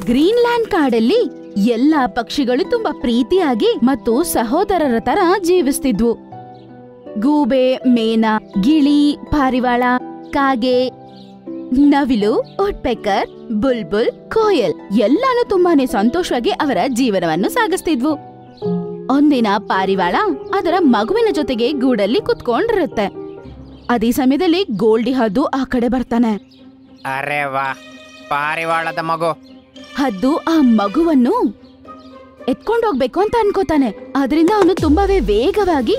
Greenland ಕಾಡಲ್ಲಿ ಎಲ್ಲಾ ಪಕ್ಷಿಗಳು ತುಂಬಾ ಪ್ರೀತಿಯಾಗಿ ಮತ್ತು ಸಹೋದರರ ತರ ಜೀವಿಸ್ತಿದ್ವು. ಗೂಬೆ, ಮೇನ, ಗಿಳಿ, ಪಾರಿವಾಳ, ಕಾಗೆ, ನವಿಲು, ಉಡ್ಪೆಕರ್, ಬುಲ್ಬುಲ್, ಕೋಯಲ್ ಎಲ್ಲಾನು ತುಂಬಾನೇ ಸಂತೋಷವಾಗಿ ಅವರ ಜೀವನವನ್ನು ಸಾಗಿಸ್ತಿದ್ವು. ಒಂದಿನ ಪಾರಿವಾಳ ಅದರ ಮಗುವಿನ ಜೊತೆಗೆ ಗೂಡಲ್ಲಿ ಕುತ್ಕೊಂಡಿರುತ್ತೆ. ಅದೇ ಸಮಯದಲ್ಲಿ ಗೋಲ್ಡಿ ಹದ್ದು ಆ ಕಡೆ ಬರ್ತಾನೆ. ಅರೆ ವಾ, ಪಾರಿವಾಳದ ಮಗು. ಹದ್ದು ಆ ಮಗುವನ್ನು ಎತ್ಕೊಂಡೋಗ್ಬೇಕು ಅಂತ ಅನ್ಕೋತಾನೆ. ಅದರಿಂದ ಅವನು ತುಂಬಾವೇ ವೇಗವಾಗಿ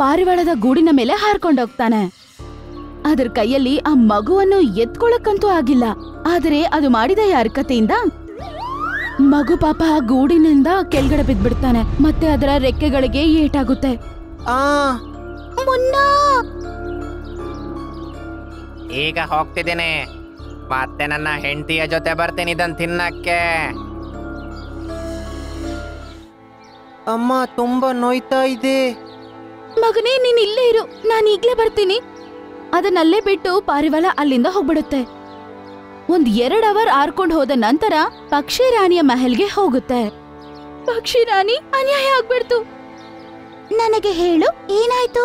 ಪಾರಿವಾಳದ ಗೂಡಿನ ಮೇಲೆ ಹಾರ್ಕೊಂಡೋಗ್ತಾನೆ. ಅದರ ಕೈಯಲ್ಲಿ ಆ ಮಗುವನ್ನು ಎತ್ಕೊಳಕ್ಕಂತೂ ಆಗಿಲ್ಲ. ಆದರೆ ಅದು ಮಾಡಿದ ಯಾರಕತೆಯಿಂದ ಮಗು ಪಾಪ ಆ ಗೂಡಿನಿಂದ ಕೆಳಗಡೆ ಬಿದ್ಬಿಡ್ತಾನೆ. ಮತ್ತೆ ಅದರ ರೆಕ್ಕೆಗಳಿಗೆ ಏಟಾಗುತ್ತೆ. ಮುನ್ನಾ, ಈಗ ಹೋಗ್ತಿದ್ದೀನಿ, ಮತ್ತೆ ನನ್ನ ಹೆಂಡತಿಯ ಜೊತೆ ಬರ್ತೀನಿ ಇದನ್ ತಿನ್ನಕ್ಕೆ. ಅಮ್ಮ, ತುಂಬಾ ನೋಯ್ತಾ ಇದೆ. ಮಗನೇ, ನೀನ್ ಇಲ್ಲೇ ಇರು, ನಾನು ಈಗ್ಲೇ ಬರ್ತೀನಿ. ಅದನ್ನಲ್ಲೇ ಬಿಟ್ಟು ಪಾರಿವಾಳ ಅಲ್ಲಿಂದ ಹೋಗ್ಬಿಡುತ್ತೆ. 1-2 ಅವರ್ ಆರ್ಕೊಂಡು ಹೋದ ನಂತರ ಪಕ್ಷಿ ರಾಣಿಯ ಮಹಲ್ಗೆ ಹೋಗುತ್ತೆ. ಪಕ್ಷಿ ರಾಣಿ, ಅನ್ಯಾಯ ಆಗ್ಬಿಡ್ತು. ನನಗೆ ಹೇಳು, ಏನಾಯ್ತು?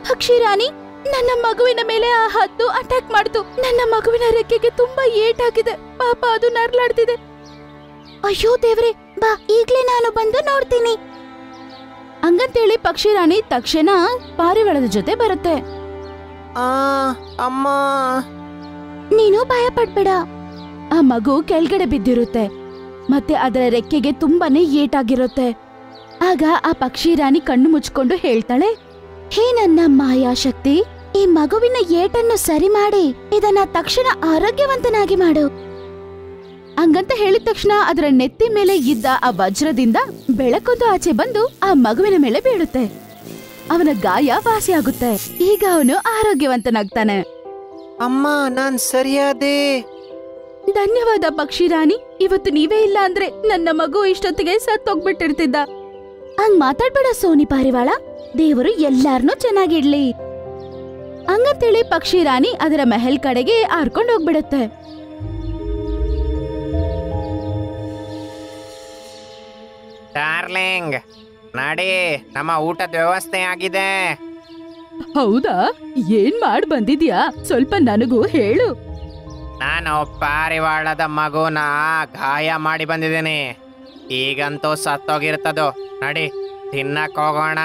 ಪಕ್ಷಿ ರಾಣಿ, ನನ್ನ ಮಗುವಿನ ಮೇಲೆ ಆ ಹದ್ದು ಅಟ್ಯಾಕ್ ಮಾಡ್ತು. ನನ್ನ ಮಗುವಿನ ರೆಕ್ಕೆಗೆ ತುಂಬಾ ಏಟಾಗಿದೆ. ಪಾಪ ಅದು ನರ್ಲಾಡ್ತಿದೆ. ಅಯ್ಯೋ ದೇವ್ರೆ, ಬಾ, ಈಗ್ಲೇ ನಾನು ಬಂದು ನೋಡ್ತೀನಿ. ಹಂಗಂತೇಳಿ ಪಕ್ಷಿ ರಾಣಿ ತಕ್ಷಣ ಪಾರಿವಾಳದ ಜೊತೆ ಬರುತ್ತೆ. ಅಮ್ಮ, ನೀನು ಭಯ ಪಡ್ಬೇಡ. ಆ ಮಗು ಕೆಳಗಡೆ ಬಿದ್ದಿರುತ್ತೆ ಮತ್ತೆ ಅದರ ರೆಕ್ಕೆಗೆ ತುಂಬಾನೇ ಏಟಾಗಿರುತ್ತೆ. ಆಗ ಆ ಪಕ್ಷಿ ರಾಣಿ ಕಣ್ಣು ಮುಚ್ಕೊಂಡು ಹೇಳ್ತಾಳೆ, ಹೇ ನನ್ನ ಮಾಯಾಶಕ್ತಿ, ಈ ಮಗುವಿನ ಏಟನ್ನು ಸರಿ ಮಾಡಿ ಇದನ್ನ ತಕ್ಷಣ ಆರೋಗ್ಯವಂತನಾಗಿ ಮಾಡು. ಹಂಗಂತ ಹೇಳಿದ ತಕ್ಷಣ ಅದರ ನೆತ್ತಿ ಮೇಲೆ ಇದ್ದ ಆ ವಜ್ರದಿಂದ ಬೆಳಕೊಂದು ಆಚೆ ಬಂದು ಆ ಮಗುವಿನ ಮೇಲೆ ಬೀಳುತ್ತೆ. ಅವನ ಗಾಯ ವಾಸಿಯಾಗುತ್ತೆ. ಈಗ ಅವನು ಆರೋಗ್ಯವಂತನಾಗ್ತಾನೆ. ಅಮ್ಮ, ನಾನ್ ಸರಿಯಾದೆ. ಧನ್ಯವಾದ ಪಕ್ಷಿ ರಾಣಿ. ಇವತ್ತು ನೀವೇ ಇಲ್ಲ ಅಂದ್ರೆ ನನ್ನ ಮಗು ಇಷ್ಟೊತ್ತಿಗೆ ಸತ್ತೋಗ್ಬಿಟ್ಟಿರ್ತಿದ್ದ. ಹಂಗ್ ಮಾತಾಡ್ಬೇಡ ಸೋನಿ ಪಾರಿವಾಳ. ದೇವರು ಎಲ್ಲಾರನ್ನೂ ಚೆನ್ನಾಗಿಡ್ಲಿ. ಹಂಗಂತೇಳಿ ಪಕ್ಷಿ ರಾಣಿ ಅದರ ಮೆಹಲ್ ಕಡೆಗೆ ಹಾರ್ಕೊಂಡು ಹೋಗ್ಬಿಡುತ್ತೆ. ಡಾರ್ಲಿಂಗ್, ನಡಿ, ನಮ್ಮ ಊಟದ ವ್ಯವಸ್ಥೆ ಆಗಿದೆ. ಹೌದಾ? ಏನ್ ಮಾಡ್ ಬಂದಿದ್ಯಾ? ಸ್ವಲ್ಪ ನನಗೂ ಹೇಳು. ನಾನು ಪಾರಿವಾಳದ ಮಗುನ ಗಾಯ ಮಾಡಿ ಬಂದಿದ್ದೀನಿ. ಈಗಂತೂ ಸತ್ತೋಗಿರ್ತದು. ನಡಿ, ತಿನ್ನಕ್ ಹೋಗೋಣ.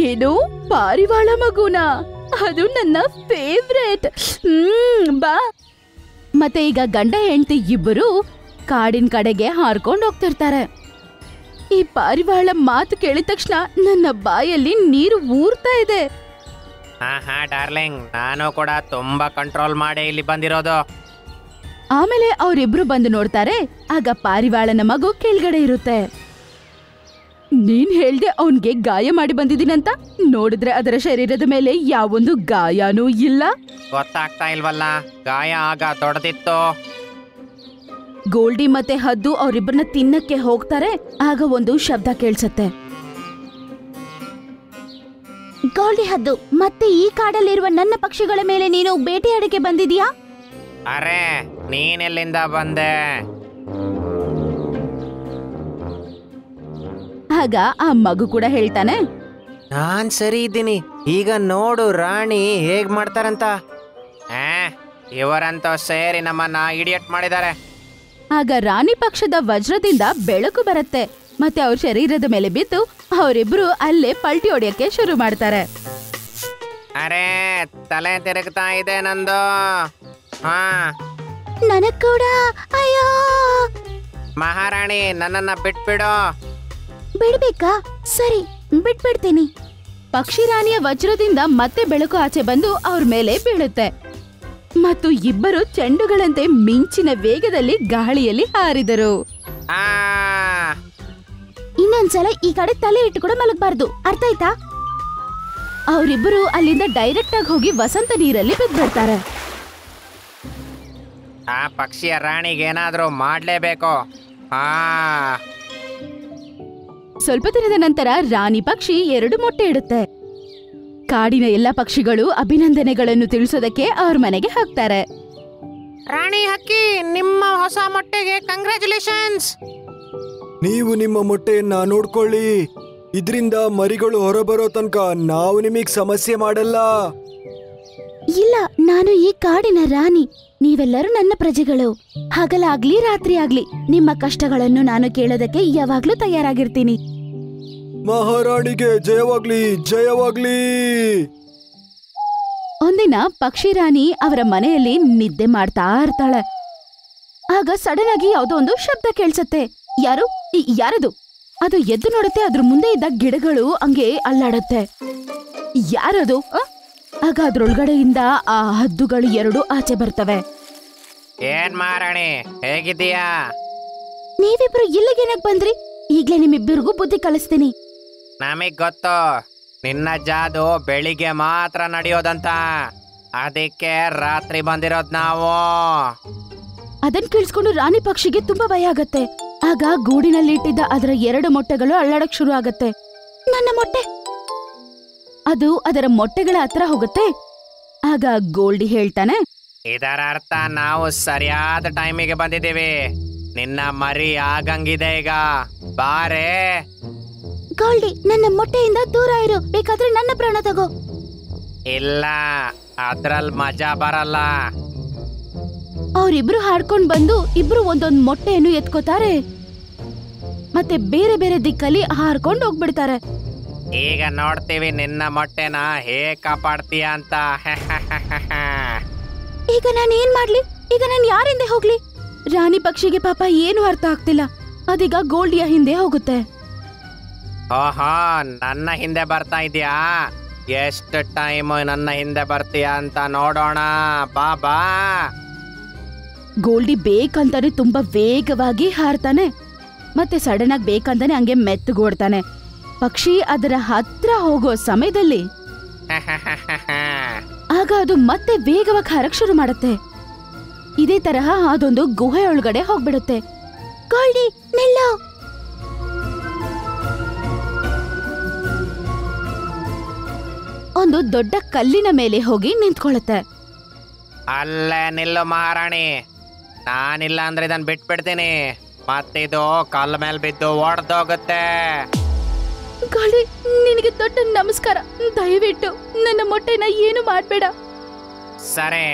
ಏನು, ಪಾರಿವಾಳ ಮಗುನ? ಅದು ನನ್ನ ಫೇವ್ರೇಟ್. ಬಾ. ಮತ್ತೆ ಈಗ ಗಂಡ ಹೆಂಡತಿ ಇಬ್ಬರು ಕಾಡಿನ ಕಡೆಗೆ ಹಾರ್ಕೊಂಡು ಹೋಗ್ತಿರ್ತಾರೆ. ಈ ಪಾರಿವಾಳ ಮಾತು ಕೇಳಿದ ತಕ್ಷಣ ನನ್ನ ಬಾಯಲ್ಲಿ ನೀರು ಊರ್ತಾ ಇದೆ. ಹಾ ಡಾರ್ಲಿಂಗ್, ನಾನು ಕೂಡ ತುಂಬಾ ಕಂಟ್ರೋಲ್ ಮಾಡಿ ಇಲ್ಲಿ ಬಂದಿರೋದು. ಆಮೇಲೆ ಅವರಿಬ್ರು ಬಂದು ನೋಡ್ತಾರೆ. ಆಗ ಪಾರಿವಾಳನ ಮಗು ಕೆಳಗಡೆ ಇರುತ್ತೆ. ನೀನ್ ಹೇಳ್ದೆ ಅವನ್ಗೆ ಗಾಯ ಮಾಡಿ ಬಂದಿದ್ದೀನಂತ. ನೋಡಿದ್ರೆ ಅದರ ಶರೀರದ ಮೇಲೆ ಯಾವೊಂದು ಗಾಯನೂ ಇಲ್ಲ. ಗೊತ್ತಾಗ್ತಾ ಇಲ್ವಲ್ಲ, ಗಾಯ ಆಗ ದೊಡ್ಡದಿತ್ತು. ಗೋಲ್ಡಿ ಮತ್ತೆ ಹದ್ದು ಅವರಿಬ್ಬರನ್ನ ತಿನ್ನಕ್ಕೆ ಹೋಗ್ತಾರೆ. ಆಗ ಒಂದು ಶಬ್ದ ಕೇಳಿಸುತ್ತೆ. ಗೋಲ್ಡಿ, ಹದ್ದು, ಮತ್ತೆ ಈ ಕಾಡಲ್ಲಿರುವ ನನ್ನ ಪಕ್ಷಿಗಳ ಮೇಲೆ ನೀನು ಬೇಟೆಯಾಡಕ್ಕೆ ಬಂದಿದೀಯಾ? ಅರೆ, ನೀನೆಲ್ಲಿಂದ ಬಂದೆ? ಆಗ ಆ ಮಗು ಕೂಡ ಹೇಳ್ತಾನೆ, ನಾನ್ ಸರಿ ಇದ್ದೀನಿ. ಈಗ ನೋಡು ರಾಣಿ ಹೇಗ್ ಮಾಡ್ತಾರಂತ. ಇವರಂತೂ ಸೇರಿ ನಮ್ಮನ್ನ ಇಡಿಯಟ್ ಮಾಡಿದ್ದಾರೆ. ಆಗ ರಾಣಿ ಪಕ್ಷದ ವಜ್ರದಿಂದ ಬೆಳಕು ಬರುತ್ತೆ. ಮತ್ತೆ ಅವ್ರ ಶರೀರದ ಮೇಲೆ ಬಿದ್ದು ಅವರಿಬ್ರು ಅಲ್ಲೇ ಪಲ್ಟಿ ಹೊಡೆಯಕ್ಕೆ ಶುರು ಮಾಡ್ತಾರೆ. ಅರೆ, ತಲೆ ತಿರುಗ್ತಾ ಇದೆ ನಂದು. ನನಗ್ ಕೂಡ. ಅಯ್ಯೋ ಮಹಾರಾಣಿ, ನನ್ನನ್ನ ಬಿಟ್ಬಿಡು. ಬಿಡ್ಬೇಕಾ? ಸರಿ, ಬಿಟ್ಬಿಡ್ತೀನಿ. ಪಕ್ಷಿ ರಾಣಿಯ ವಜ್ರದಿಂದ ಮತ್ತೆ ಬೆಳಕು ಆಚೆ ಬಂದು ಅವ್ರ ಮೇಲೆ ಬೀಳುತ್ತೆ. ಮತ್ತು ಇಬ್ಬರು ಚೆಂಡುಗಳಂತೆ ಮಿಂಚಿನ ವೇಗದಲ್ಲಿ ಗಾಳಿಯಲ್ಲಿ ಹಾರಿದರು. ಇನ್ನೊಂದ್ಸಲ ಈ ಕಡೆ ತಲೆ ಇಟ್ಟುಕೊಂಡು ಮಲಗಬಾರ್ದು, ಅರ್ಥ ಆಯ್ತಾ? ಅವರಿಬ್ಬರು ಅಲ್ಲಿಂದ ಡೈರೆಕ್ಟ್ ಆಗಿ ಹೋಗಿ ವಸಂತ ನೀರಲ್ಲಿ ಬಿದ್ಬಿಡ್ತಾರೆ. ಆ ಪಕ್ಷಿಯ ರಾಣಿಗೆ ಏನಾದ್ರೂ ಮಾಡ್ಲೇಬೇಕು. ಸ್ವಲ್ಪ ದಿನದ ನಂತರ ರಾಣಿ ಪಕ್ಷಿ 2 ಮೊಟ್ಟೆ ಇಡುತ್ತೆ. ಕಾಡಿನ ಎಲ್ಲ ಪಕ್ಷಿಗಳು ಅಭಿನಂದನೆಗಳನ್ನು ತಿಳಿಸೋದಕ್ಕೆ ಅವ್ರ ಮನೆಗೆ ಹೋಗ್ತಾರೆ. ರಾಣಿ ಹಕ್ಕಿ, ನಿಮ್ಮ ಹೊಸ ಮೊಟ್ಟೆಗೆ ಕಂಗ್ರ್ಯಾಚುಲೇಷನ್ಸ್. ನೀವು ನಿಮ್ಮ ಮೊಟ್ಟೆಯನ್ನ ನೋಡ್ಕೊಳ್ಳಿ. ಇದ್ರಿಂದ ಮರಿಗಳು ಹೊರಬರೋ ತನಕ ನಾವು ನಿಮಗ್ ಸಮಸ್ಯೆ ಮಾಡಲ್ಲ. ಇಲ್ಲ, ನಾನು ಈ ಕಾಡಿನ ರಾಣಿ. ನೀವೆಲ್ಲರೂ ನನ್ನ ಪ್ರಜೆಗಳು. ಹಗಲಾಗ್ಲಿ ರಾತ್ರಿ ಆಗ್ಲಿ ನಿಮ್ಮ ಕಷ್ಟಗಳನ್ನು ನಾನು ಕೇಳೋದಕ್ಕೆ ಯಾವಾಗ್ಲೂ ತಯಾರಾಗಿರ್ತೀನಿ. ಮಹಾರಾಣಿಗೆ ಜಯವಾಗ್ಲಿ, ಜಯವಾಗ್ಲಿ. ಒಂದಿನ ಪಕ್ಷಿ ರಾಣಿ ಅವರ ಮನೆಯಲ್ಲಿ ನಿದ್ದೆ ಮಾಡ್ತಾ ಇರ್ತಾಳೆ. ಆಗ ಸಡನ್ ಆಗಿ ಯಾವುದೋ ಒಂದು ಶಬ್ದ ಕೇಳಿಸತ್ತೆ. ಯಾರದು? ಅದು ಎದ್ದು ನೋಡುತ್ತೆ. ಅದ್ರ ಮುಂದೆ ಇದ್ದ ಗಿಡಗಳು ಹಂಗೆ ಅಲ್ಲಾಡತ್ತೆ. ಯಾರದು? ಆಗ ಅದ್ರೊಳಗಡೆಯಿಂದ ಆ ಹದ್ದುಗಳು 2 ಆಚೆ ಬರ್ತವೆ. ಏನ್ ಮಹಾರಾಣಿ, ಹೇಗಿದ್ದೀಯಾ? ನೀವಿಬ್ರು ಇಲ್ಲಿಗೇನಕ್ ಬಂದ್ರಿ? ಈಗ್ಲೇ ನಿಮ್ಮಿಬ್ಬರಿಗೂ ಬುದ್ಧಿ ಕಲಿಸ್ತೀನಿ. ನಮಗ್ ಗೊತ್ತು, ನಿನ್ನ ಜಾದು ಬೆಳಿಗ್ಗೆ ಮಾತ್ರ ನಡೆಯೋದಂತ. ಅದಕ್ಕೆ ರಾತ್ರಿ ಬಂದಿರೋದ್ ನಾವು. ಅದನ್ ಕೇಳಿಸ್ಕೊಂಡು ರಾಣಿ ಪಕ್ಷಿಗೆ ತುಂಬಾ ಭಯ ಆಗತ್ತೆ. ಆಗ ಗೂಡಿನಲ್ಲಿ ಇಟ್ಟಿದ್ದ ಅದರ 2 ಮೊಟ್ಟೆಗಳು ಅಳ್ಳಾಡಕ್ ಶುರು ಆಗತ್ತೆ. ನನ್ನ ಮೊಟ್ಟೆ! ಅದು ಅದರ ಮೊಟ್ಟೆಗಳ ಹತ್ರ ಹೋಗುತ್ತೆ. ಆಗ ಗೋಲ್ಡಿ ಹೇಳ್ತಾನೆ, ಇದರ ಅರ್ಥ ನಾವು ಸರಿಯಾದ ಟೈಮಿಗೆ ಬಂದಿದ್ದೀವಿ. ನಿನ್ನ ಮರಿ ಆಗಂಗಿದೆ ಈಗ. ಬಾರೆ. ಗೋಲ್ಡಿ, ನನ್ನ ಮೊಟ್ಟೆಯಿಂದ ದೂರ ಇರು. ಬೇಕಾದ್ರೆ ನನ್ನ ಪ್ರಾಣ ತಗೋ. ಇಲ್ಲ, ಅದ್ರಲ್ ಮಜಾ ಬರಲ್ಲ. ಅವರಿಬ್ರು ಹಾಡ್ಕೊಂಡ್ ಬಂದು ಇಬ್ರು ಒಂದೊಂದ್ ಮೊಟ್ಟೆಯನ್ನು ಎತ್ಕೋತಾರೆ. ಮತ್ತೆ ಬೇರೆ ಬೇರೆ ದಿಕ್ಕಲ್ಲಿ ಹಾರ್ಕೊಂಡು ಹೋಗ್ಬಿಡ್ತಾರೆ. ಈಗ ನೋಡ್ತೀವಿ ನಿನ್ನ ಮೊಟ್ಟೆನ ಹೇಗ್ ಕಾಪಾಡ್ತೀಯ ಅಂತ. ಈಗ ನಾನು ಏನ್ ಮಾಡ್ಲಿ? ಈಗ ನಾನು ಯಾರಿಂದೆ ಹೋಗ್ಲಿ? ರಾಣಿ ಪಕ್ಷಿಗೆ ಪಾಪ ಏನು ಅರ್ಥ ಆಗ್ತಿಲ್ಲ. ಅದೀಗ ಗೋಲ್ಡಿಯ ಹಿಂದೆ ಹೋಗುತ್ತೆ. ಓಹೋ, ನನ್ನ ಹಿಂದೆ ಬರ್ತಾ ಇದೀಯಾ? ಎಷ್ಟು ಟೈಮ್ ನನ್ನ ಹಿಂದೆ ಬರ್ತೀಯ ಅಂತ ನೋಡೋಣ. ಬಾಬಾ. ಗೋಲ್ಡಿ ಬೇಕಂತಾನೆ ತುಂಬಾ ವೇಗವಾಗಿ ಹಾರ್ತಾನೆ. ಮತ್ತೆ ಸಡನ್ ಆಗಿ ಬೇಕಂತಾನೆ ಹಂಗೆ ಮೆತ್ತಗೋಡ್ತಾನೆ. ಪಕ್ಷಿ ಅದರ ಹತ್ರ ಹೋಗೋ ಸಮಯದಲ್ಲಿ ಆಗ ಅದು ಮತ್ತೆ ವೇಗವಾಗಿ ಹಾರಕ್ ಶುರು ಮಾಡುತ್ತೆ. ಇದೇ ತರಹ ಅದೊಂದು ಗುಹೆ ಒಳಗಡೆ ಹೋಗ್ಬಿಡುತ್ತೆ. ಗೋಲ್ಡಿ, ನಿಲ್ಲು! ಒಂದು ದೊಡ್ಡ ಕಲ್ಲಿನ ಮೇಲೆ ಹೋಗಿ ನಿಂತ್ಕೊಳ್ಳುತ್ತೆ. ಅಲ್ಲೇ ನಿಲ್ಲು ಮಹಾರಾಣಿ. ನಾನಿಲ್ಲ ಅಂದ್ರೆ ಇದನ್ ಬಿಟ್ಬಿಡ್ತೀನಿ. ಮತ್ತಿದು ಕಲ್ಲ ಮೇಲೆ ಬಿದ್ದು ಒಡ್ದೋಗುತ್ತೆ. ಗೋಲ್ಡಿ, ನಿನಗೆ ದೊಡ್ಡ ನಮಸ್ಕಾರ. ದಯವಿಟ್ಟು ನನ್ನ ಮೊಟ್ಟೆನ ಏನು ಮಾಡ್ಬೇಡ. ಸರಿ,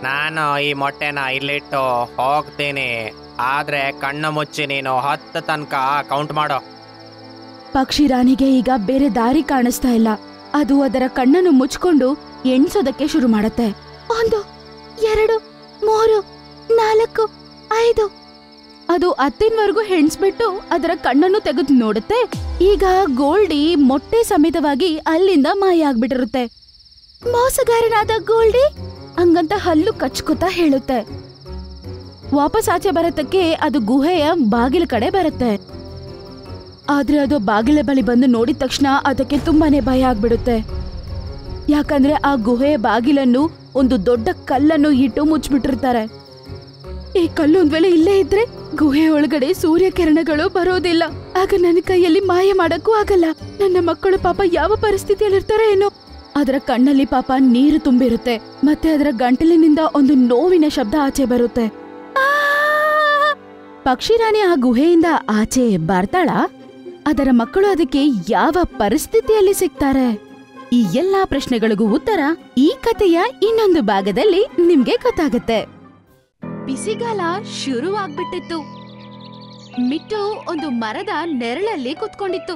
ನಾನು ಈ ಮೊಟ್ಟೆನ ಇಲ್ಲಿಟ್ಟು ಹೋಗ್ತೀನಿ. ಆದ್ರೆ ಕಣ್ಣು ಮುಚ್ಚಿ ನೀನು 10 ತನಕ ಕೌಂಟ್ ಮಾಡೋ. ಪಕ್ಷಿ ರಾಣಿಗೆ ಈಗ ಬೇರೆ ದಾರಿ ಕಾಣಿಸ್ತಾ ಇಲ್ಲ. ಅದು ಅದರ ಕಣ್ಣನ್ನು ಮುಚ್ಕೊಂಡು ಎಣ್ಸೋದಕ್ಕೆ ಶುರು ಮಾಡತ್ತೆ. 1, 2, 3, 4, 5. ಅದು 10ವರೆಗೂ ಹೆಣ್ಸ್ಬಿಟ್ಟು ಅದರ ಕಣ್ಣನ್ನು ತೆಗೆದು ನೋಡುತ್ತೆ. ಈಗ ಗೋಲ್ಡಿ ಮೊಟ್ಟೆ ಸಮೇತವಾಗಿ ಅಲ್ಲಿಂದ ಮಾಯ ಆಗ್ಬಿಟ್ಟಿರುತ್ತೆ. ಮೋಸಗಾರನಾದ ಗೋಲ್ಡಿ ಹಂಗಂತ ಹಲ್ಲು ಕಚ್ಕೋತಾ ಹೇಳುತ್ತೆ. ವಾಪಸ್ ಆಚೆ ಬರತ್ತಕ್ಕೆ ಅದು ಗುಹೆಯ ಬಾಗಿಲ ಕಡೆ ಬರುತ್ತೆ. ಆದ್ರೆ ಅದು ಬಾಗಿಲ ಬಳಿ ಬಂದು ನೋಡಿದ ತಕ್ಷಣ ಅದಕ್ಕೆ ತುಂಬಾನೇ ಭಯ ಆಗ್ಬಿಡುತ್ತೆ. ಯಾಕಂದ್ರೆ ಆ ಗುಹೆಯ ಬಾಗಿಲನ್ನು ಒಂದು ದೊಡ್ಡ ಕಲ್ಲನ್ನು ಇಟ್ಟು ಮುಚ್ಚಿಬಿಟ್ಟಿರ್ತಾರೆ. ಈ ಕಲ್ಲು ಒಂದ್ ವೇಳೆ ಇಲ್ಲೇ ಇದ್ರೆ ಗುಹೆ ಒಳಗಡೆ ಸೂರ್ಯ ಕಿರಣಗಳು ಬರೋದಿಲ್ಲ. ಆಗ ನನ್ನ ಕೈಯಲ್ಲಿ ಮಾಯ ಮಾಡಕ್ಕೂ ಆಗಲ್ಲ. ನನ್ನ ಮಕ್ಕಳು ಪಾಪ ಯಾವ ಪರಿಸ್ಥಿತಿಯಲ್ಲಿರ್ತಾರೋ ಏನೋ. ಅದರ ಕಣ್ಣಲ್ಲಿ ಪಾಪ ನೀರು ತುಂಬಿರುತ್ತೆ. ಮತ್ತೆ ಅದರ ಗಂಟಲಿನಿಂದ ಒಂದು ನೋವಿನ ಶಬ್ದ ಆಚೆ ಬರುತ್ತೆ. ಪಕ್ಷಿ ರಾಣಿ ಆ ಗುಹೆಯಿಂದ ಆಚೆ ಬರ್ತಾಳ. ಅದರ ಮಕ್ಕಳು ಅದಕ್ಕೆ ಯಾವ ಪರಿಸ್ಥಿತಿಯಲ್ಲಿ ಸಿಗ್ತಾರೆ? ಈ ಎಲ್ಲಾ ಪ್ರಶ್ನೆಗಳಿಗೂ ಉತ್ತರ ಈ ಕಥೆಯ ಇನ್ನೊಂದು ಭಾಗದಲ್ಲಿ ನಿಮ್ಗೆ ಗೊತ್ತಾಗುತ್ತೆ. ಬಿಸಿಗಾಲ ಶುರುವಾಗ್ಬಿಟ್ಟಿತ್ತು. ಮಿಟ್ಟು ಒಂದು ಮರದ ನೆರಳಲ್ಲಿ ಕುತ್ಕೊಂಡಿತ್ತು.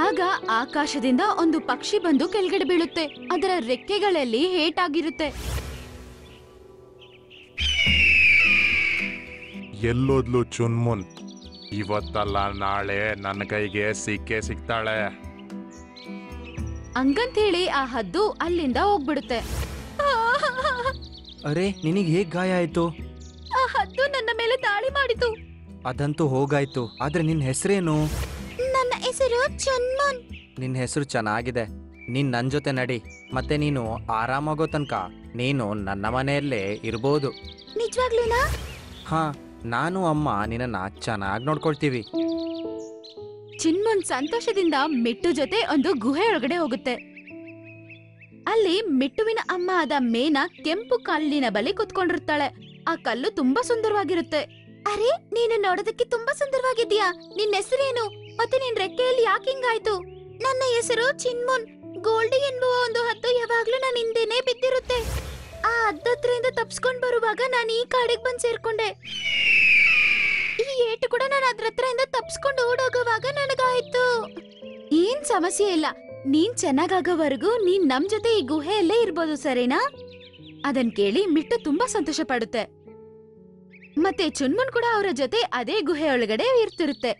ಆಗ ಆಕಾಶದಿಂದ ಒಂದು ಪಕ್ಷಿ ಬಂದು ಕೆಳಗಡೆ ಬೀಳುತ್ತೆ. ಅದರ ರೆಕ್ಕೆಗಳಲ್ಲಿ ಹೇಟಾಗಿರುತ್ತೆ. ಎಲ್ಲೋದ್ಲು ಚುನ್ಮುನ್? ಇವತ್ತಲ್ಲ ನಾಳೆ ನನ್ನ ಕೈಗೆ ಸಿಕ್ಕೇ ಸಿಗ್ತಾಳೆ. ಹಂಗಂತೇಳಿ ಆ ಹದ್ದು ಅಲ್ಲಿಂದ ಹೋಗ್ಬಿಡುತ್ತೆ. ಅರೆ, ನಿನಗೆ ಹೇಗ್ ಗಾಯ ಆಯ್ತು? ಆ ಹದ್ದು ನನ್ನ ಮೇಲೆ ದಾಳಿ ಮಾಡಿತು. ಅದಂತೂ ಹೋಗಾಯ್ತು. ಆದ್ರೆ ನಿನ್ ಹೆಸರೇನು? ನನ್ನ ಹೆಸರು ಚುನ್ಮುನ್. ನಿನ್ ಹೆಸರು ಚೆನ್ನಾಗಿದೆ. ನೀನ್ ನನ್ ಜೊತೆ ನಡಿ. ಮತ್ತೆ ನೀನು ಆರಾಮಾಗೋ ತನಕ ನೀನು ನನ್ನ ಮನೆಯಲ್ಲೇ ಇರ್ಬೋದು. ನಿಜವಾಗ್ಲೂನಾ? ಹಾ, ನಾನು ಅಮ್ಮ ನಿನ್ನ ಚೆನ್ನಾಗಿ ನೋಡ್ಕೊಳ್ತೀವಿ. ಚಿನ್ಮುನ್ ಸಂತೋಷದಿಂದ ಮಿಟ್ಟು ಜೊತೆ ಒಂದು ಗುಹೆ ಒಳಗಡೆ ಹೋಗುತ್ತೆ. ಅಲ್ಲಿ ಮಿಟ್ಟುವಿನ ಅಮ್ಮ ಆದ ಮೇನಾ ಕೆಂಪು ಕಲ್ಲಿನ ಬಳಿ ಕುತ್ಕೊಂಡಿರ್ತಾಳೆ. ಆ ಕಲ್ಲು ತುಂಬಾ ಸುಂದರವಾಗಿರುತ್ತೆ. ಅರೆ, ನೀನು ನೋಡೋದಕ್ಕೆ ತುಂಬಾ ಸುಂದರವಾಗಿದ್ಯಾ. ನಿನ್ನ ಹೆಸರೇನು ಮತ್ತೆ ನಿನ್ ರೆಕ್ಕೆಯಲ್ಲಿ ಯಾಕೆ ಹಿಂಗಾಯ್ತು? ನನ್ನ ಹೆಸರು ಚಿನ್ಮುನ್. ಗೋಲ್ಡಿ ಎನ್ನುವ ಒಂದು ಹದ್ದು ಯಾವಾಗ್ಲೂ ನನ್ನ ಹಿಂದೆನೆ ಬಿದ್ದಿರುತ್ತೆ. ಆ ಹದ್ದತ್ರದಿಂದ ತಪ್ಸ್ಕೊಂಡ್ ಬರುವಾಗ ನಾನು ಈ ಕಾಡಿಗೆ ಬಂದ್ ಸೇರ್ಕೊಂಡೆ. ಈ ಏಟು ಕೂಡ ನಾನು ಅದ್ರ ಹತ್ರದಿಂದ ತಪ್ಸ್ಕೊಂಡು ಓಡೋಗುವಾಗ ನನಗಾಯ್ತು. ಏನ್ ಸಮಸ್ಯೆ ಇಲ್ಲ, ನೀನ್ ಚೆನ್ನಾಗಾಗೋವರೆಗೂ ನೀನ್ ನಮ್ ಜೊತೆ ಈ ಗುಹೆಯಲ್ಲೇ ಇರ್ಬೋದು, ಸರಿನಾ? ಅದನ್ ಕೇಳಿ ಮಿಟ್ಟು ತುಂಬಾ ಸಂತೋಷ ಪಡುತ್ತೆ. ಮತ್ತೆ ಚುನ್ಮುನ್ ಕೂಡ ಅವರ ಜೊತೆ ಅದೇ ಗುಹೆ ಒಳಗಡೆ ಇರ್ತಿರುತ್ತೆ.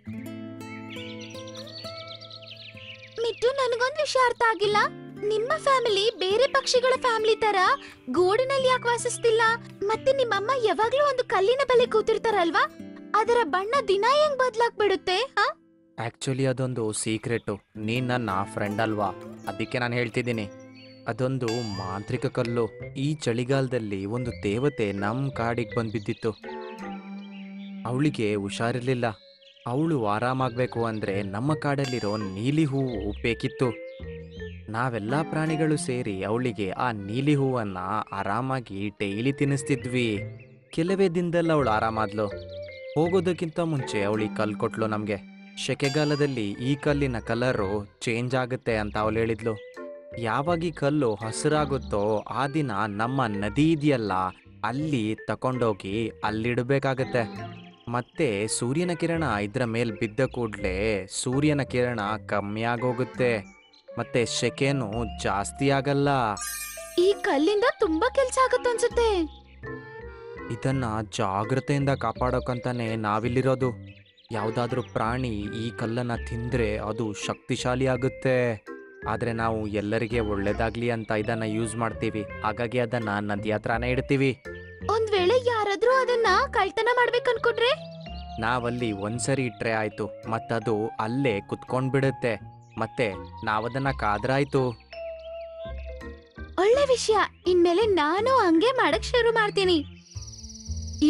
ಮಿಟ್ಟು, ನನಗೊಂದು ವಿಷಯ ಅರ್ಥ ಆಗಿಲ್ಲ. ನಿಮ್ಮ ಫ್ಯಾಮಿಲಿ ಬೇರೆ ಪಕ್ಷಿಗಳ ಫ್ಯಾಮಿಲಿ ತರ ಗೂಡಿನಲ್ಲಿ ಯಾಕೆ ವಾಸಿಸ್ತಿಲ್ಲ? ಮತ್ತೆ ನಿಮ್ಮಮ್ಮ ಯಾವಾಗ್ಲೂ ಒಂದು ಕಲ್ಲಿನ ಬಳಿ ಕೂತಿರ್ತಾರಲ್ವಾ, ಅದರ ಬಣ್ಣ ದಿನ ಹೆಂಗ್ ಬದ್ಲಾಗ್ಬಿಡುತ್ತೆ? ಆಕ್ಚುಲಿ ಅದೊಂದು ಸೀಕ್ರೆಟು. ನೀನ್ ನನ್ನ ಫ್ರೆಂಡ್ ಅಲ್ವಾ, ಅದಕ್ಕೆ ನಾನು ಹೇಳ್ತಿದ್ದೀನಿ. ಅದೊಂದು ಮಾಂತ್ರಿಕ ಕಲ್ಲು. ಈ ಚಳಿಗಾಲದಲ್ಲಿ ಒಂದು ದೇವತೆ ನಮ್ಮ ಕಾಡಿಗೆ ಬಂದು ಬಿದ್ದಿತ್ತು. ಅವಳಿಗೆ ಹುಷಾರಿರ್ಲಿಲ್ಲ. ಅವಳು ಆರಾಮಾಗಬೇಕು ಅಂದರೆ ನಮ್ಮ ಕಾಡಲ್ಲಿರೋ ನೀಲಿ ಹೂವು ಬೇಕಿತ್ತು. ನಾವೆಲ್ಲ ಪ್ರಾಣಿಗಳು ಸೇರಿ ಅವಳಿಗೆ ಆ ನೀಲಿ ಹೂವನ್ನು ಆರಾಮಾಗಿ ಡೈಲಿ ತಿನ್ನಿಸ್ತಿದ್ವಿ. ಕೆಲವೇ ದಿನದಲ್ಲಿ ಅವಳು ಆರಾಮಾದ್ಲು. ಹೋಗೋದಕ್ಕಿಂತ ಮುಂಚೆ ಅವಳಿಗೆ ಕಲ್ಲು ಕೊಟ್ಲು ನಮಗೆ. ಸೆಕೆಗಾಲದಲ್ಲಿ ಈ ಕಲ್ಲಿನ ಕಲರು ಚೇಂಜ್ ಆಗುತ್ತೆ ಅಂತ ಅವಳು ಹೇಳಿದ್ಲು. ಯಾವಾಗ ಈ ಕಲ್ಲು ಹಸಿರಾಗುತ್ತೋ ಆ ದಿನ ನಮ್ಮ ನದಿ ಇದೆಯಲ್ಲ, ಅಲ್ಲಿ ತಗೊಂಡೋಗಿ ಅಲ್ಲಿಡಬೇಕಾಗತ್ತೆ. ಮತ್ತೆ ಸೂರ್ಯನ ಕಿರಣ ಇದ್ರ ಮೇಲೆ ಬಿದ್ದ ಕೂಡಲೇ ಸೂರ್ಯನ ಕಿರಣ ಕಮ್ಮಿ ಆಗೋಗುತ್ತೆ, ಮತ್ತೆ ಸೆಕೆನೂ ಜಾಸ್ತಿ ಆಗಲ್ಲ. ಈ ಕಲ್ಲಿಂದ ತುಂಬಾ ಕೆಲ್ಸ ಆಗುತ್ತೆ ಅನ್ಸುತ್ತೆ. ಇದನ್ನ ಜಾಗ್ರತೆಯಿಂದ ಕಾಪಾಡೋಕಂತಾನೆ ನಾವಿಲ್ಲಿರೋದು. ಯಾವುದಾದ್ರೂ ಪ್ರಾಣಿ ಈ ಕಲ್ಲನ್ನು ತಿಂದರೆ ಅದು ಶಕ್ತಿಶಾಲಿ ಆಗುತ್ತೆ. ಆದರೆ ನಾವು ಎಲ್ಲರಿಗೆ ಒಳ್ಳೇದಾಗ್ಲಿ ಅಂತ ಇದನ್ನ ಯೂಸ್ ಮಾಡ್ತೀವಿ. ಹಾಗಾಗಿ ಅದನ್ನ ನದಿ ಹತ್ರನೇ ಇಡ್ತೀವಿ. ಒಂದ್ ವೇಳೆ ಯಾರಾದ್ರೂ ಅದನ್ನ ಕಳ್ತನ ಮಾಡ್ಬೇಕನ್ಕೊಂಡ್ರೆ? ನಾವಲ್ಲಿ ಒಂದ್ಸರಿ ಇಟ್ರೆ ಆಯ್ತು, ಮತ್ತದು ಅಲ್ಲೇ ಕುತ್ಕೊಂಡ್ಬಿಡುತ್ತೆ. ಮತ್ತೆ ನಾವದನ್ನ ಕಾದ್ರಾಯ್ತು. ಒಳ್ಳೆ ವಿಷಯ. ಇನ್ಮೇಲೆ ನಾನು ಹಂಗೆ ಮಾಡಕ್ ಶುರು ಮಾಡ್ತೀನಿ.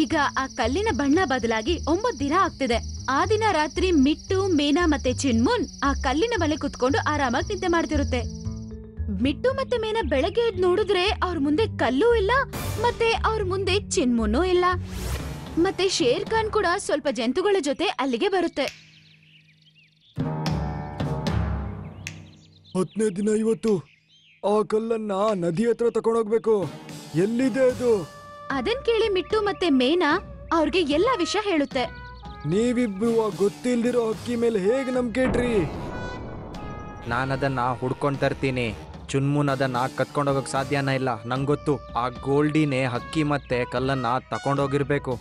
ಈಗ ಆ ಕಲ್ಲಿನ ಬಣ್ಣ ಬದಲಾಗಿ 9 ದಿನ ಆಗ್ತಿದೆ. ಆ ದಿನ ರಾತ್ರಿ ಮಿಟ್ಟು, ಮೇನಾ ಮತ್ತೆ ಚಿನ್ಮುನ್ ಆ ಕಲ್ಲಿನ ಬಳಿ ಕುತ್ಕೊಂಡು ಆರಾಮಾಗಿ ನಿದ್ದೆ ಮಾಡ್ತಿರುತ್ತೆ. ಮಿಟ್ಟು ಮತ್ತೆ ಮೇನಾ ಬೆಳಗ್ಗೆ ಎದ್ದು ನೋಡಿದ್ರೆ ಅವ್ರ ಮುಂದೆ ಕಲ್ಲು ಇಲ್ಲ, ಮತ್ತೆ ಅವ್ರ ಮುಂದೆ ಚಿನ್ಮುನ್ನೂ ಇಲ್ಲ. ಮತ್ತೆ ಶೇರ್ ಖಾನ್ ಕೂಡ ಸ್ವಲ್ಪ ಜಂತುಗಳ ಜೊತೆ ಅಲ್ಲಿಗೆ ಬರುತ್ತೆ. 10ನೇ ದಿನ ಇವತ್ತು. ಆ ಕಲ್ಲನ್ನ ನದಿ ಹತ್ರ ತಕೊಂಡೋಗ್ಬೇಕು. ಎಲ್ಲಿದೆ ಅದು? ಅದನ್ ಕೇಳಿ ಮಿಟ್ಟು ಮತ್ತೆ ಮೇನಾ ಅವ್ರಿಗೆ ಎಲ್ಲಾ ವಿಷಯ ಹೇಳುತ್ತೆ. ನೀವಿಬ್ರು ಆ ಗೊತ್ತಿಲ್ದಿರೋ ಹಕ್ಕಿ ಮೇಲೆ ಹೇಗ್ ನಂಬಿಕೆ ಇಟ್ರಿ? ನಾನದನ್ನ ಹುಡ್ಕೊಂಡ್ ತರ್ತೀನಿ. ಚುನ್ಮುನ್ ಅದನ್ನ ಕತ್ಕೊಂಡೋಗಕ್ ಸಾಧ್ಯನೇ ಇಲ್ಲ. ನಂಗೊತ್ತು, ಆ ಗೋಲ್ಡಿನೇ ಹಕ್ಕಿ ಮತ್ತೆ ಕಲ್ಲನ್ನ ತಕೊಂಡೋಗಿರ್ಬೇಕು.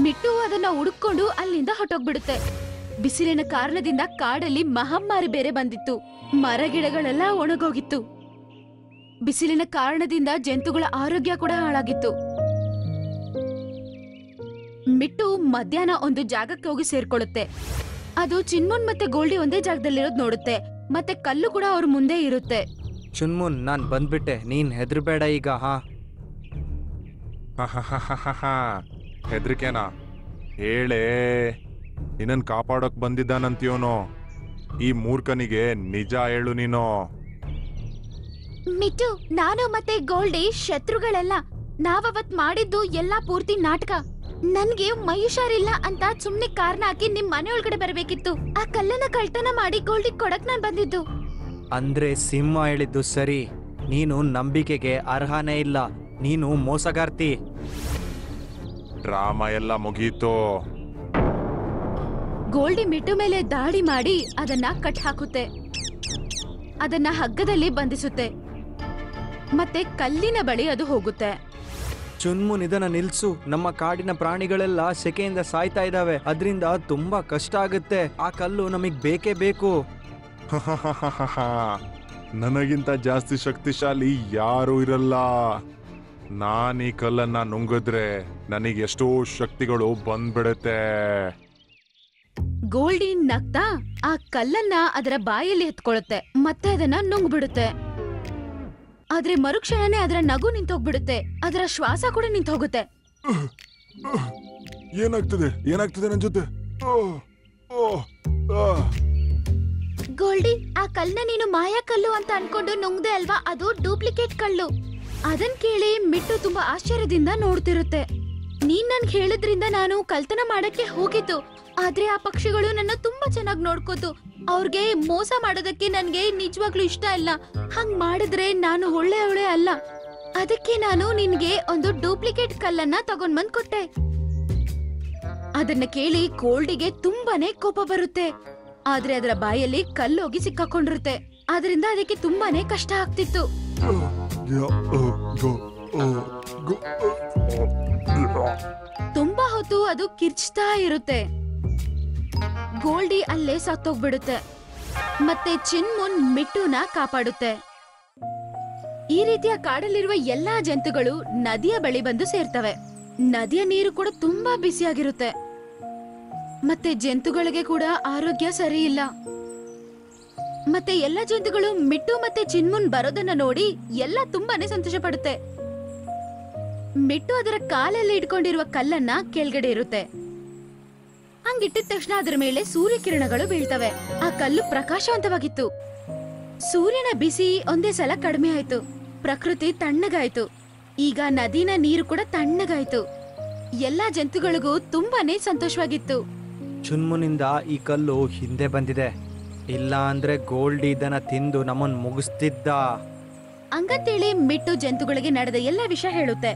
ಮಿಟ್ಟು ಅದನ್ನ ಹುಡುಕೊಂಡು ಅಲ್ಲಿಂದ ಹೊಟ್ಟೋಗ್ಬಿಡುತ್ತೆ. ಬಿಸಿಲಿನ ಕಾರಣದಿಂದ ಕಾಡಲ್ಲಿ ಮಹಾಮಾರಿ ಬೇರೆ ಬಂದಿತ್ತು. ಮರ ಗಿಡಗಳೆಲ್ಲ ಒಣಗೋಗಿತ್ತು. ಬಿಸಿಲಿನ ಕಾರಣದಿಂದ ಜಂತುಗಳ ಆರೋಗ್ಯ ಕೂಡ ಹಾಳಾಗಿತ್ತು. ಮಿಟ್ಟು ಮಧ್ಯಾಹ್ನ ಒಂದು ಜಾಗಕ್ಕೆ ಹೋಗಿ ಸೇರ್ಕೊಳ್ಳುತ್ತೆ. ಅದು ಚಿನ್ಮುನ್ ಮತ್ತೆ ಗೋಲ್ಡಿ ಒಂದೇ ಜಾಗದಲ್ಲಿರೋದ್ ನೋಡುತ್ತೆ. ಮತ್ತೆ ಕಲ್ಲು ಕೂಡ ಅವ್ರ ಮುಂದೆ ಇರುತ್ತೆ. ಚುನ್ಮುನ್, ನಾನ್ ಬಂದ್ಬಿಟ್ಟೆ, ನೀನ್ ಹೆದರ್ಬೇಡ ಈಗ. ಹೆದ್ರಿಕೆನಾ? ಹೇಳೇ, ನಿನ್ನನ್ ಕಾಪಾಡೋಕ್ ಬಂದಿದ್ದಾನಂತೀವನು. ಈ ಮೂರ್ಖನಿಗೆ ನಿಜ ಹೇಳು ನೀನು. ಮಿಟ್ಟು, ನಾನು ಮತ್ತೆ ಗೋಲ್ಡಿ ಶತ್ರುಗಳೆಲ್ಲ. ನಾವವತ್ ಮಾಡಿದ್ದು ಎಲ್ಲಾ ಪೂರ್ತಿ ನಾಟಕ. ನನ್ಗೆ ಮೈ ಹುಷಾರಿಲ್ಲ ಅಂತ ಸುಮ್ನೆ ಕಾರಣ ಹಾಕಿ ನಿಮ್ ಮನೆ ಒಳಗಡೆ ಬರ್ಬೇಕಿತ್ತು. ಆ ಕಲ್ಲನ್ನ ಕಳ್ತನ ಮಾಡಿ ಗೋಲ್ಡಿ ಕೊಡಕ್ ನಾನ್ ಬಂದಿದ್ದು. ಅಂದ್ರೆ ಸಿಂಹ ಹೇಳಿದ್ದು ಸರಿ. ನೀನು ನಂಬಿಕೆಗೆ ಅರ್ಹನೇ ಇಲ್ಲ. ನೀನು ಮೋಸಗಾರ್ತಿ. ಡ್ರಾಮಾ ಎಲ್ಲ ಮುಗೀತು. ಗೋಲ್ಡಿ ಮಿಟ್ಟು ಮೇಲೆ ದಾಳಿ ಮಾಡಿ ಅದನ್ನ ಕಟ್ ಹಾಕುತ್ತೆ. ಅದನ್ನ ಹಗ್ಗದಲ್ಲಿ ಬಂಧಿಸುತ್ತೆ. ಮತ್ತೆ ಕಲ್ಲಿನ ಬಳಿ ಅದು ಹೋಗುತ್ತೆ. ಚುನ್ಮುನ್, ಇದನ್ನ ನಿಲ್ಸು. ನಮ್ಮ ಕಾಡಿನ ಪ್ರಾಣಿಗಳೆಲ್ಲ ಸೆಕೆಯಿಂದ ಸಾಯ್ತಾ ಇದಾವೆ. ಅದರಿಂದ ತುಂಬಾ ಕಷ್ಟ ಆಗುತ್ತೆ. ಆ ಕಲ್ಲು ನಮಗ್ ಬೇಕೇ ಬೇಕು. ನನಗಿಂತ ಜಾಸ್ತಿ ಶಕ್ತಿಶಾಲಿ ಯಾರೂ ಇರಲ್ಲ. ನಾನ್ ಈ ಕಲ್ಲನ್ನ ನುಂಗಿದ್ರೆ ನನಗೆ ಎಷ್ಟೋ ಶಕ್ತಿಗಳು ಬಂದ್ಬಿಡುತ್ತೆ. ಗೋಲ್ಡಿ ನಗ್ತಾ ಆ ಕಲ್ಲನ್ನ ಅದರ ಬಾಯಲ್ಲಿ ಎತ್ಕೊಳ್ಳುತ್ತೆ. ಮತ್ತೆ ಅದನ್ನ ನುಂಗ್ಬಿಡುತ್ತೆ. ಆದ್ರೆ ಮರುಕ್ಷಣನೇ ಅದರ ನಗು ನಿಂತೋಗ್ಬಿಡುತ್ತೆ. ಅದರ ಶ್ವಾಸ ಕೂಡ ನಿಂತೋಗುತ್ತೆ. ಏನಾಗ್ತದೆ ನನ್ ಜೊತೆ? ಗೋಲ್ಡಿ, ಆ ಕಲ್ನ ನೀನು ಮಾಯಾ ಕಲ್ಲು ಅಂತ ಅನ್ಕೊಂಡು ನುಂಗ್ದೆ ಅಲ್ವಾ? ಅದು ಡೂಪ್ಲಿಕೇಟ್ ಕಲ್ಲು. ಅದನ್ ಕೇಳಿ ಮಿಟ್ಟು ತುಂಬಾ ಆಶ್ಚರ್ಯದಿಂದ ನೋಡ್ತಿರುತ್ತೆ. ನೀನ್ ನನ್ಗೆ ಹೇಳಿದ್ರಿಂದ ನಾನು ಕಳ್ತನ ಮಾಡಕ್ಕೆ ಹೋಗಿದ್ದು, ಆದ್ರೆ ಆ ಪಕ್ಷಿಗಳು ನನ್ನ ತುಂಬಾ ಚೆನ್ನಾಗಿ ನೋಡ್ಕೋತು. ಅವ್ರಿಗೆ ಮೋಸ ಮಾಡೋದಕ್ಕೆ ನನ್ಗೆ ನಿಜವಾಗ್ಲೂ ಇಷ್ಟ ಇಲ್ಲ. ಹಂಗ್ ಮಾಡಿದ್ರೆ ನಾನು ಒಳ್ಳೆಯವಳೆ ಅಲ್ಲ. ಅದಕ್ಕೆ ನಾನು ನಿನ್ಗೆ ಒಂದು ಡೂಪ್ಲಿಕೇಟ್ ಕಲ್ಲನ್ನ ತಗೊಂಡ್ ಬಂದ್ ಕೊಟ್ಟೆ. ಅದನ್ನ ಕೇಳಿ ಗೋಲ್ಡಿಗೆ ತುಂಬಾನೇ ಕೋಪ ಬರುತ್ತೆ. ಆದ್ರೆ ಅದರ ಬಾಯಲ್ಲಿ ಕಲ್ಲೋಗಿ ಸಿಕ್ಕಾಕೊಂಡಿರುತ್ತೆ. ಅದರಿಂದ ಅದಕ್ಕೆ ತುಂಬಾನೇ ಕಷ್ಟ ಆಗ್ತಿತ್ತು. ತುಂಬಾ ಹೊತ್ತು ಅದು ಕಿರ್ಚ್ತಾ ಇರುತ್ತೆ. ಗೋಲ್ಡಿ ಅಲ್ಲೇ ಸತ್ತೋಗ್ಬಿಡುತ್ತೆ. ಮತ್ತೆ ಚಿನ್ಮುನ್ ಮಿಟ್ಟುನ ಕಾಪಾಡುತ್ತೆ. ಈ ರೀತಿಯ ಕಾಡಲ್ಲಿರುವ ಎಲ್ಲಾ ಜಂತುಗಳು ನದಿಯ ಬಳಿ ಬಂದು ಸೇರ್ತವೆ. ನದಿಯ ನೀರು ಕೂಡ ತುಂಬಾ ಬಿಸಿಯಾಗಿರುತ್ತೆ. ಮತ್ತೆ ಜಂತುಗಳಿಗೆ ಕೂಡ ಆರೋಗ್ಯ ಸರಿ ಇಲ್ಲ. ಮತ್ತೆ ಎಲ್ಲ ಜಂತುಗಳು ಮಿಟ್ಟು ಮತ್ತೆ ಚಿನ್ಮುನ್ ಬರೋದನ್ನ ನೋಡಿ ಎಲ್ಲ ತುಂಬಾನೇ ಸಂತೋಷ ಪಡುತ್ತೆ. ಮಿಟ್ಟು ಅದರ ಕಾಲಲ್ಲಿ ಇಟ್ಕೊಂಡಿರುವ ಕಲ್ಲನ್ನ ಕೆಳಗಡೆ ಇರುತ್ತೆ. ಹಂಗಿಟ್ಟಿದ ತಕ್ಷಣ ಅದರ ಮೇಲೆ ಸೂರ್ಯಕಿರಣಗಳು ಬೀಳ್ತವೆ. ಆ ಕಲ್ಲು ಪ್ರಕಾಶವಂತವಾಗಿತ್ತು. ಸೂರ್ಯನ ಬಿಸಿ ಒಂದೇ ಸಲ ಕಡಿಮೆ ಆಯ್ತು. ಪ್ರಕೃತಿ ತಣ್ಣಗಾಯ್ತು. ಈಗ ನದಿನ ನೀರು ಕೂಡ ತಣ್ಣಗಾಯ್ತು. ಎಲ್ಲಾ ಜಂತುಗಳಿಗೂ ತುಂಬಾನೇ ಸಂತೋಷವಾಗಿತ್ತು. ಚುನ್ಮುನಿಂದ ಈ ಕಲ್ಲು ಹಿಂದೆ ಬಂದಿದೆ. ಇಲ್ಲ ಅಂದ್ರೆ ಗೋಲ್ಡಿ ಇದನ್ನ ತಿಂದು ನಮ್ಮನ್ ಮುಗಿಸ್ತಿದ್ದ. ಹಂಗಂತೇಳಿ ಮಿಟ್ಟು ಜಂತುಗಳಿಗೆ ನಡೆದ ಎಲ್ಲ ವಿಷಯ ಹೇಳುತ್ತೆ.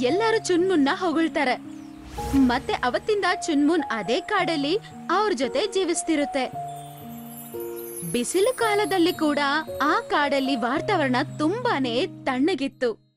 ಎಲ್ಲರೂ ಚುನ್ಮುನ್ನ ಹೊಗಳ್ತಾರೆ. ಮತ್ತೆ ಅವತ್ತಿಂದ ಚುನ್ಮುನ್ ಅದೇ ಕಾಡಲ್ಲಿ ಅವ್ರ ಜೊತೆ ಜೀವಿಸ್ತಿರುತ್ತೆ. ಬಿಸಿಲು ಕಾಲದಲ್ಲಿ ಕೂಡ ಆ ಕಾಡಲ್ಲಿ ವಾತಾವರಣ ತುಂಬಾನೇ ತಣ್ಣಗಿತ್ತು.